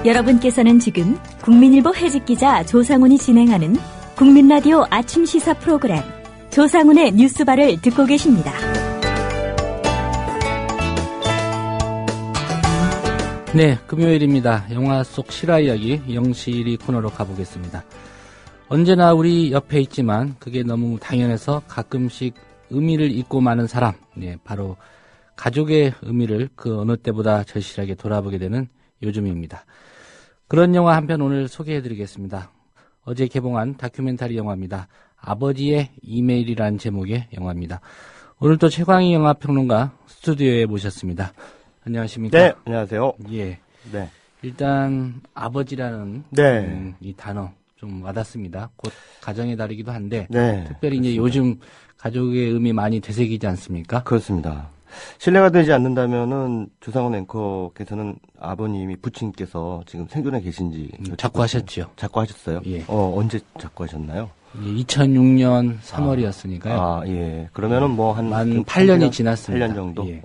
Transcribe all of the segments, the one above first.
여러분께서는 지금 국민일보 해직기자 조상훈이 진행하는 국민라디오 아침 시사 프로그램 조상훈의 뉴스바를 듣고 계십니다. 네, 금요일입니다. 영화 속 실화 이야기 영실이 코너로 가보겠습니다. 언제나 우리 옆에 있지만 그게 너무 당연해서 가끔씩 의미를 잊고 마는 사람, 네, 바로 가족의 의미를 그 어느 때보다 절실하게 돌아보게 되는 요즘입니다. 그런 영화 한 편 오늘 소개해드리겠습니다. 어제 개봉한 다큐멘터리 영화입니다. 아버지의 이메일이라는 제목의 영화입니다. 오늘 또 최광희 영화평론가 스튜디오에 모셨습니다. 안녕하십니까? 네, 안녕하세요. 예. 네. 일단 아버지라는 네. 이 단어 좀 와닿습니다. 곧 가정의 달이기도 한데 네, 특별히 이제 요즘 가족의 의미 많이 되새기지 않습니까? 그렇습니다. 신뢰가 되지 않는다면은 조상훈 앵커께서는 아버님이 부친께서 지금 생존해 계신지 자꾸 하셨죠. 자꾸 하셨어요? 예. 언제 자꾸 하셨나요? 2006년 3월이었으니까요. 아, 예. 그러면은 뭐 한 8년이 지났습니다. 8년 정도. 예.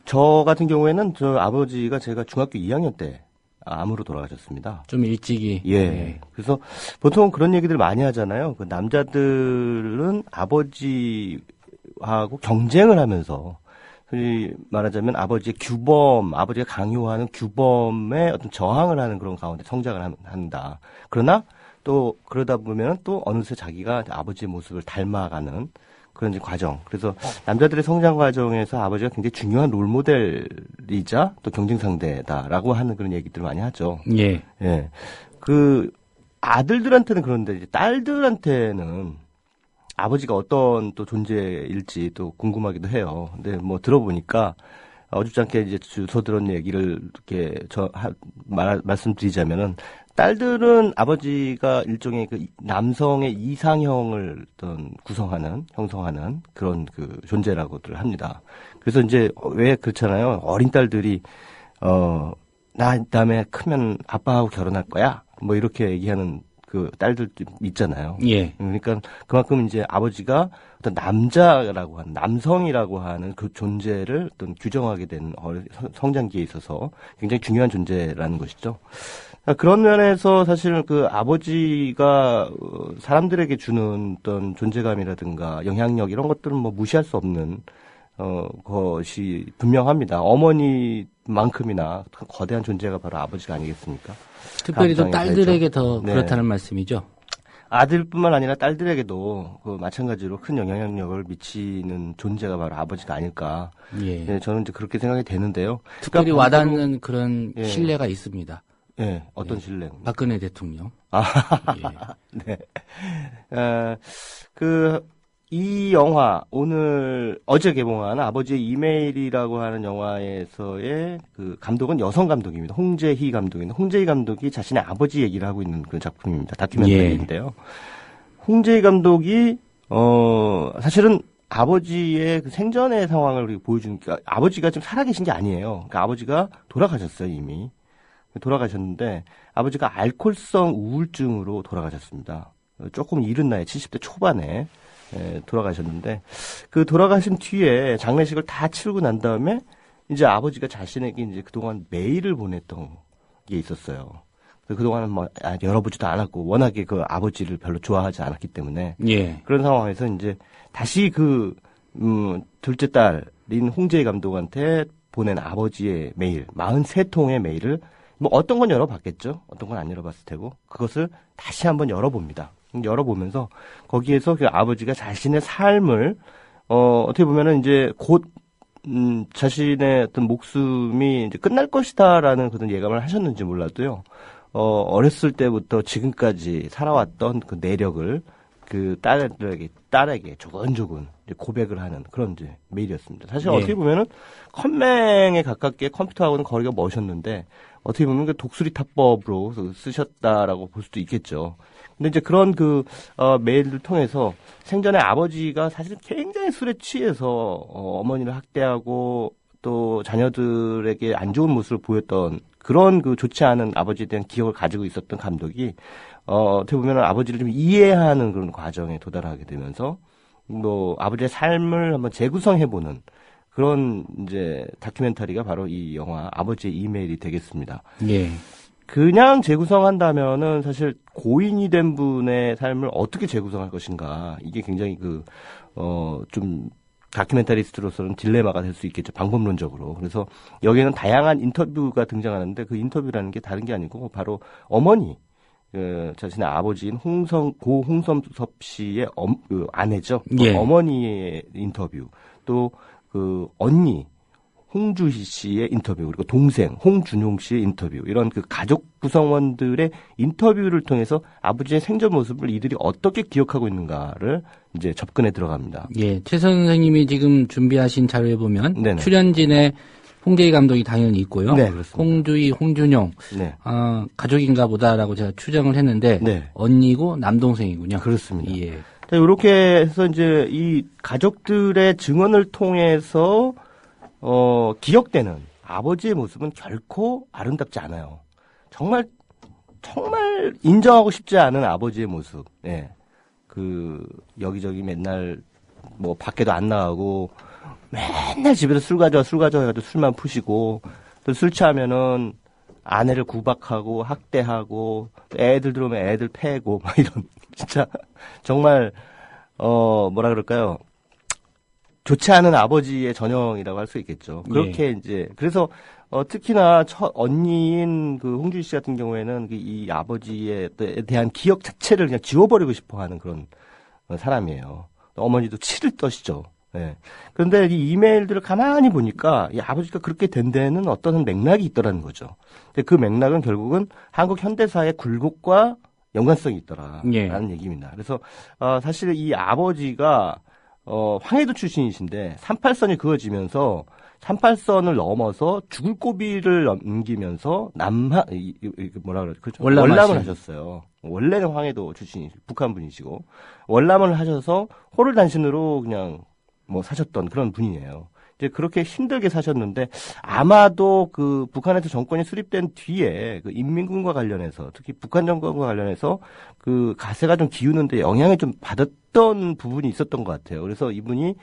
저 같은 경우에는 저 아버지가 제가 중학교 2학년 때 암으로 돌아가셨습니다. 좀 일찍이. 예. 예. 그래서 보통 그런 얘기들 많이 하잖아요. 그 남자들은 아버지하고 경쟁을 하면서, 소위 말하자면 아버지의 규범, 아버지가 강요하는 규범에 어떤 저항을 하는 그런 가운데 성장을 한다. 그러나 또 그러다 보면 또 어느새 자기가 아버지의 모습을 닮아가는 그런 이제 과정. 그래서 남자들의 성장 과정에서 아버지가 굉장히 중요한 롤모델이자 또 경쟁 상대다라고 하는 그런 얘기들을 많이 하죠. 예. 예. 그 아들들한테는 그런데 이제 딸들한테는 아버지가 어떤 또 존재일지 또 궁금하기도 해요. 근데 뭐 들어보니까 어줍잖게 이제 주워 들은 얘기를 이렇게 말씀드리자면은 딸들은 아버지가 일종의 그 남성의 이상형을 어떤 형성하는 그런 그 존재라고들 합니다. 그래서 이제 왜 그렇잖아요. 어린 딸들이 나 다음에 크면 아빠하고 결혼할 거야. 뭐 이렇게 얘기하는 그 딸들 있잖아요. 예. 그러니까 그만큼 이제 아버지가 어떤 남자라고 하는 남성이라고 하는 그 존재를 어떤 규정하게 된 성장기에 있어서 굉장히 중요한 존재라는 것이죠. 그런 면에서 사실 그 아버지가 사람들에게 주는 어떤 존재감이라든가 영향력 이런 것들은 뭐 무시할 수 없는 것이 분명합니다. 어머니만큼이나 거대한 존재가 바로 아버지가 아니겠습니까? 특별히 또 딸들에게 더 네. 그렇다는 말씀이죠. 아들뿐만 아니라 딸들에게도 그 마찬가지로 큰 영향력을 미치는 존재가 바로 아버지가 아닐까. 예. 네, 저는 이제 그렇게 생각이 되는데요. 특별히 그러니까 와닿는 그런 예. 신뢰가 있습니다. 예, 어떤 예. 신뢰? 박근혜 대통령. 네. 이 영화, 어제 개봉한 아버지의 이메일이라고 하는 영화에서의 그 감독은 여성 감독입니다. 홍재희 감독인데, 홍재희 감독이 자신의 아버지 얘기를 하고 있는 그런 작품입니다. 다큐멘터리인데요. 예. 홍재희 감독이, 사실은 아버지의 그 생전의 상황을 우리가 보여주니까, 아버지가 지금 살아계신 게 아니에요. 그러니까 아버지가 돌아가셨어요, 이미. 돌아가셨는데, 아버지가 알코올성 우울증으로 돌아가셨습니다. 조금 이른 나이, 70대 초반에. 돌아가셨는데, 그 돌아가신 뒤에 장례식을 다 치르고 난 다음에, 이제 아버지가 자신에게 이제 그동안 메일을 보냈던 게 있었어요. 그동안은 뭐, 열어보지도 않았고, 워낙에 그 아버지를 별로 좋아하지 않았기 때문에. 예. 그런 상황에서 이제 다시 둘째 딸인 홍재희 감독한테 보낸 아버지의 메일, 43통의 메일을, 뭐 어떤 건 열어봤겠죠? 어떤 건 안 열어봤을 테고, 그것을 다시 한번 열어봅니다. 열어보면서 거기에서 그 아버지가 자신의 삶을 어떻게 보면은 이제 곧 자신의 어떤 목숨이 이제 끝날 것이다라는 그런 예감을 하셨는지 몰라도요. 어렸을 때부터 지금까지 살아왔던 그 내력을 그 딸에게 조근조근 고백을 하는 그런 이제 메일이었습니다. 사실 어떻게 보면은 컴맹에 가깝게 컴퓨터하고는 거리가 멀으셨는데 어떻게 보면 그 독수리 타법으로 쓰셨다라고 볼 수도 있겠죠. 근데 이제 그런 메일을 통해서 생전에 아버지가 사실 굉장히 술에 취해서 어머니를 학대하고 또 자녀들에게 안 좋은 모습을 보였던 그런 그 좋지 않은 아버지에 대한 기억을 가지고 있었던 감독이 어떻게 보면 아버지를 좀 이해하는 그런 과정에 도달하게 되면서 뭐 아버지의 삶을 한번 재구성해보는 그런 이제 다큐멘터리가 바로 이 영화 아버지의 이메일이 되겠습니다. 예. 그냥 재구성한다면은 사실 고인이 된 분의 삶을 어떻게 재구성할 것인가. 이게 굉장히 좀 다큐멘터리스트로서는 딜레마가 될 수 있겠죠. 방법론적으로. 그래서 여기에는 다양한 인터뷰가 등장하는데 그 인터뷰라는 게 다른 게 아니고 바로 어머니, 자신의 아버지인 고 홍섬섭 씨의 아내죠. 예. 어머니의 인터뷰. 또 언니, 홍주희 씨의 인터뷰, 그리고 동생 홍준용 씨의 인터뷰, 이런 그 가족 구성원들의 인터뷰를 통해서 아버지의 생전 모습을 이들이 어떻게 기억하고 있는가를 이제 접근에 들어갑니다. 예, 최 선생님이 지금 준비하신 자료에 보면 네네. 출연진에 홍재희 감독이 당연히 있고요. 네, 그렇습니다. 홍주희, 홍준용, 네. 가족인가 보다라고 제가 추정을 했는데 네. 언니고 남동생이군요. 그렇습니다. 예. 이렇게 해서 이제 이 가족들의 증언을 통해서 기억되는 아버지의 모습은 결코 아름답지 않아요. 정말 인정하고 싶지 않은 아버지의 모습. 예. 여기저기 맨날 밖에도 안 나가고 맨날 집에서 술 가져와 해가지고 술만 푸시고, 또 술 취하면은 아내를 구박하고 학대하고, 애들 들어오면 애들 패고 막 이런, 진짜 정말 뭐라 그럴까요? 좋지 않은 아버지의 전형이라고 할 수 있겠죠. 그렇게 이제, 그래서, 특히나 언니인 홍주희 씨 같은 경우에는 이 아버지에 대한 기억 자체를 그냥 지워버리고 싶어 하는 그런 사람이에요. 어머니도 치를 떠시죠. 예. 그런데 이 이메일들을 가만히 보니까 이 아버지가 그렇게 된 데는 어떤 맥락이 있더라는 거죠. 근데 그 맥락은 결국은 한국 현대사의 굴곡과 연관성이 있더라라는 얘기입니다. 그래서, 사실 이 아버지가 황해도 출신이신데 38선이 그어지면서 38선을 넘어서 죽을 고비를 넘기면서 월남을 하셨어요. 원래는 황해도 출신이 북한 분이시고 월남을 하셔서 호를 단신으로 그냥 사셨던 그런 분이에요. 이제 그렇게 힘들게 사셨는데 아마도 북한에서 정권이 수립된 뒤에 인민군과 관련해서, 특히 북한 정권과 관련해서 가세가 좀 기우는데 영향을 좀 받았던 부분이 있었던 것 같아요. 그래서 이분이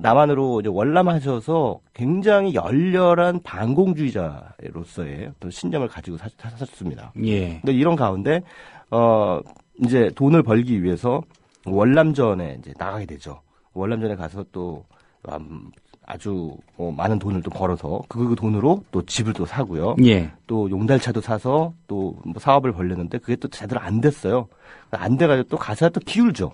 남한으로 이제 월남하셔서 굉장히 열렬한 반공주의자로서의 어떤 신념을 가지고 사셨습니다. 예. 근데 이런 가운데 이제 돈을 벌기 위해서 월남전에 이제 나가게 되죠. 월남전에 가서 또 아주 많은 돈을 또 벌어서 그 돈으로 또 집을 또 사고요. 예. 또 용달차도 사서 또 사업을 벌렸는데 그게 또 제대로 안 됐어요. 안 돼가지고 또 가서 또 기울죠.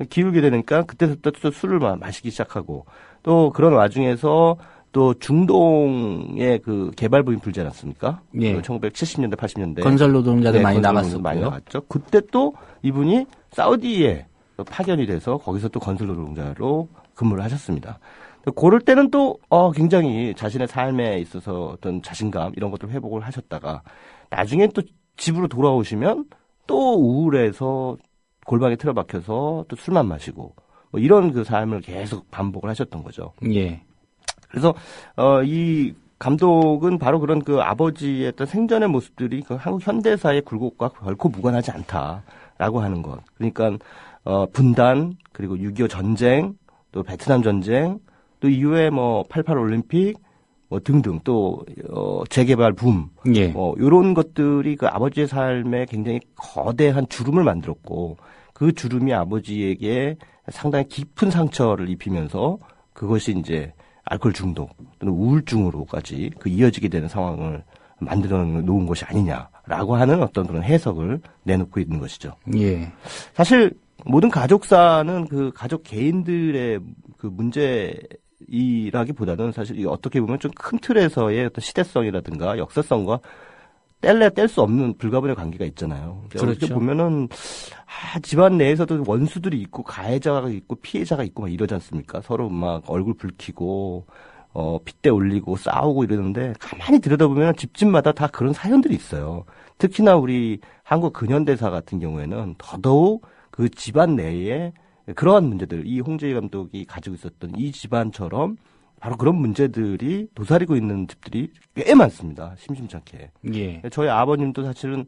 기울게 되니까 그때부터 또 술을 마시기 시작하고, 또 그런 와중에서 또 중동의 개발부인 불지 않았습니까? 예. 1970년대, 80년대 건설 노동자들 네, 많이 건설 나갔었고요. 많이 나갔죠. 그때 또 이분이 사우디에 파견이 돼서 거기서 또 건설 노동자로 근무를 하셨습니다. 그럴 때는 또 굉장히 자신의 삶에 있어서 어떤 자신감 이런 것들 회복을 하셨다가 나중에 또 집으로 돌아오시면 또 우울해서 골방에 틀어박혀서 또 술만 마시고 이런 삶을 계속 반복을 하셨던 거죠. 예. 그래서 이 감독은 바로 그런 아버지의 어떤 생전의 모습들이 한국 현대사의 굴곡과 결코 무관하지 않다라고 하는 것. 그러니까 분단, 그리고 6.25 전쟁, 또 베트남 전쟁, 또 이후에 88 올림픽 등등, 또 재개발 붐, 예. 이런 것들이 아버지의 삶에 굉장히 거대한 주름을 만들었고, 그 주름이 아버지에게 상당히 깊은 상처를 입히면서 그것이 이제 알코올 중독 또는 우울증으로까지 이어지게 되는 상황을 만들어 놓은 것이 아니냐라고 하는 어떤 그런 해석을 내놓고 있는 것이죠. 예. 사실 모든 가족사는 가족 개인들의 문제이라기보다는 사실 어떻게 보면 좀 큰 틀에서의 어떤 시대성이라든가 역사성과 뗄 수 없는 불가분의 관계가 있잖아요. 그렇죠. 어떻게 보면은 집안 내에서도 원수들이 있고 가해자가 있고 피해자가 있고 막 이러지 않습니까? 서로 막 얼굴 붉히고 핏대 올리고 싸우고 이러는데 가만히 들여다보면 집집마다 다 그런 사연들이 있어요. 특히나 우리 한국 근현대사 같은 경우에는 더더욱 그 집안 내에 그러한 문제들, 이 홍재희 감독이 가지고 있었던 이 집안처럼 바로 그런 문제들이 도사리고 있는 집들이 꽤 많습니다. 심심찮게. 예. 저희 아버님도 사실은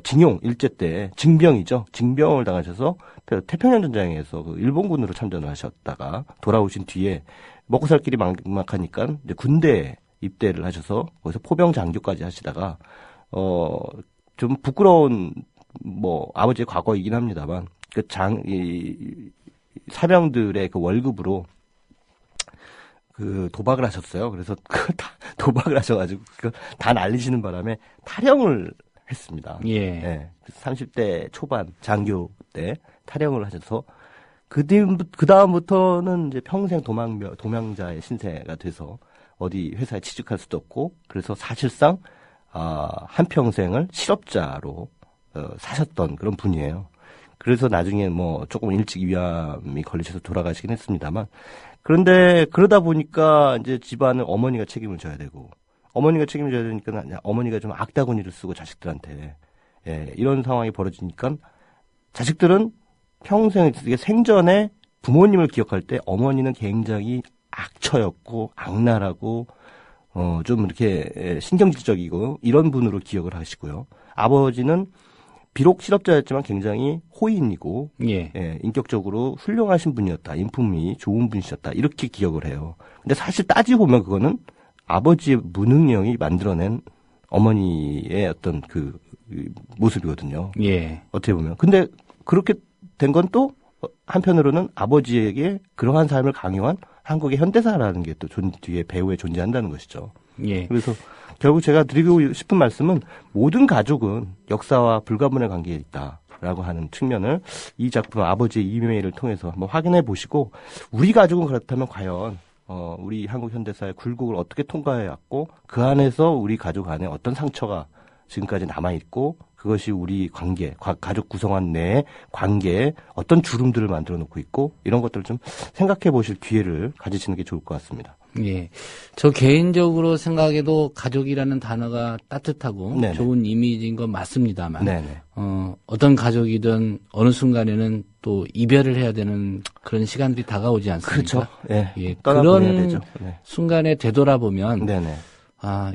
징용 일제 때 징병이죠. 징병을 당하셔서 태평양 전쟁에서 일본군으로 참전을 하셨다가 돌아오신 뒤에 먹고 살 길이 막막하니까 이제 군대에 입대를 하셔서 거기서 포병 장교까지 하시다가 좀 부끄러운 아버지의 과거이긴 합니다만 사병들의 그 월급으로 그 도박을 하셨어요. 그래서 도박을 하셔가지고 다 날리시는 바람에 탈영을 했습니다. 예. 네, 30대 초반 장교 때 탈영을 하셔서 그 다음부터는 이제 평생 도망자의 신세가 돼서 어디 회사에 취직할 수도 없고 그래서 사실상 한평생을 실업자로 사셨던 그런 분이에요. 그래서 나중에 조금 일찍 위암이 걸리셔서 돌아가시긴 했습니다만 그런데 그러다 보니까 이제 집안은 어머니가 책임을 져야 되고 어머니가 책임을 져야 되니까 어머니가 좀 악다구니를 쓰고 자식들한테 이런 상황이 벌어지니까 자식들은 평생 생전에 부모님을 기억할 때 어머니는 굉장히 악처였고 악랄하고 좀 이렇게 신경질적이고 이런 분으로 기억을 하시고요. 아버지는 비록 실업자였지만 굉장히 호인이고 인격적으로 훌륭하신 분이었다. 인품이 좋은 분이셨다. 이렇게 기억을 해요. 근데 사실 따지고 보면 그거는 아버지의 무능력이 만들어낸 어머니의 어떤 그 모습이거든요. 예. 어떻게 보면. 근데 그렇게 된 건 또 한편으로는 아버지에게 그러한 삶을 강요한 한국의 현대사라는 게 또 뒤에 배후에 존재한다는 것이죠. 예. 그래서 결국 제가 드리고 싶은 말씀은 모든 가족은 역사와 불가분의 관계에 있다라고 하는 측면을 이 작품 아버지의 이메일을 통해서 한번 확인해 보시고 우리 가족은 그렇다면 과연 우리 한국 현대사의 굴곡을 어떻게 통과해 왔고 그 안에서 우리 가족 안에 어떤 상처가 지금까지 남아있고 그것이 우리 관계, 가족 구성원 내의 관계에 어떤 주름들을 만들어 놓고 있고 이런 것들을 좀 생각해 보실 기회를 가지시는 게 좋을 것 같습니다. 예. 저 개인적으로 생각해도 가족이라는 단어가 따뜻하고 네네. 좋은 이미지인 건 맞습니다만 네네. 어떤 가족이든 어느 순간에는 또 이별을 해야 되는 그런 시간들이 다가오지 않습니까? 그렇죠. 예. 예. 그런 되죠. 네. 순간에 되돌아보면 네네.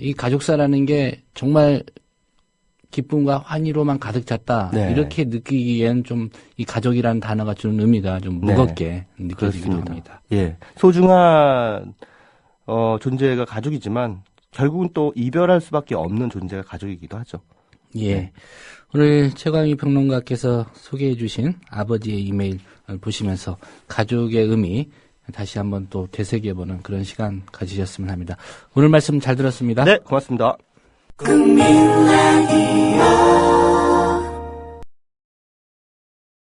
이 가족사라는 게 정말 기쁨과 환희로만 가득 찼다. 네. 이렇게 느끼기엔 좀 이 가족이라는 단어가 주는 의미가 좀 무겁게 네. 느껴지기도 그렇습니다. 합니다. 예. 소중한 존재가 가족이지만 결국은 또 이별할 수밖에 없는 존재가 가족이기도 하죠. 예. 네. 오늘 최광희 평론가께서 소개해 주신 아버지의 이메일 보시면서 가족의 의미 다시 한번 또 되새겨보는 그런 시간 가지셨으면 합니다. 오늘 말씀 잘 들었습니다. 네, 고맙습니다. 국민라디오